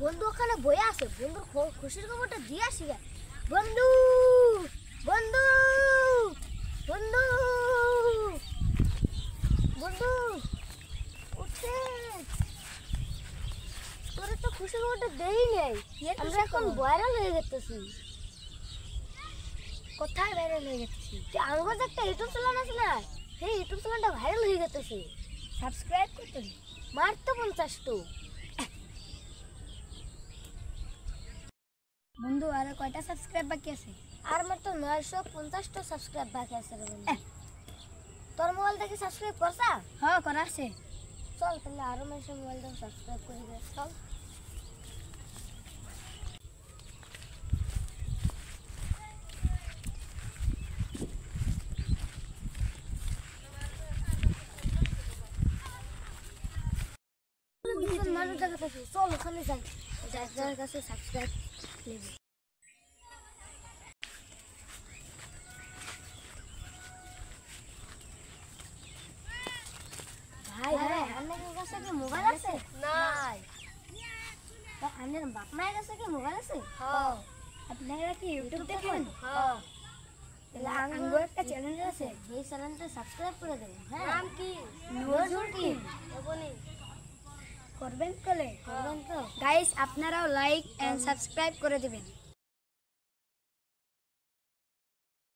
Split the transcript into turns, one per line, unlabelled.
বন্ধু ওখানে বয়ে আছে, বন্ধুর খুশির খবরটা দিয়ে আসি গে। বন্ধু বন্ধু বন্ধু বন্ধু উঠছে, তোর তো খুশির খবরটা দেই নেই। আমরা এখন ভাইরাল হয়ে গেতেছি। কোথায় ভাইরাল হয়ে গেতেছি? আমার একটা ইউটিউব চ্যানেল আছে না, সেই ইউটিউব চ্যানেলটা ভাইরাল হয়ে গেতেছে। সাবস্ক্রাইব করতে মারতো 50টো। বন্ধু আর কয়টা সাবস্ক্রাইব বাকি আছে? আর মাত্র 950টা সাবস্ক্রাইব বাকি আছে রে বন্ধু। তোর মোবাইল থেকে সাবস্ক্রাইব করছা? হ্যাঁ করা আছে। চল তাহলে আরো মানুষের মোবাইল থেকে সাবস্ক্রাইব করে দে। চল মানুষ দেখাতেছি, চল ওখানে যাই, যার কাছে সাবস্ক্রাইব নেবে। ভাই ভাই আপনার কাছে কি মোবাইল আছে? নাই। আপনার বাপ মায়ের কাছে কি মোবাইল আছে? হ্যাঁ। আপনারা কি ইউটিউব দেখেন? হ্যাঁ। তাহলে আঙ্গো একটা চ্যানেল আছে, এই চ্যানেলটা সাবস্ক্রাইব করে দেবেন। হ্যাঁ। নাম কি? নজরুল টিম। করবেন তো? গাইস আপনারাও লাইক এন্ড সাবস্ক্রাইব করে দিবেন।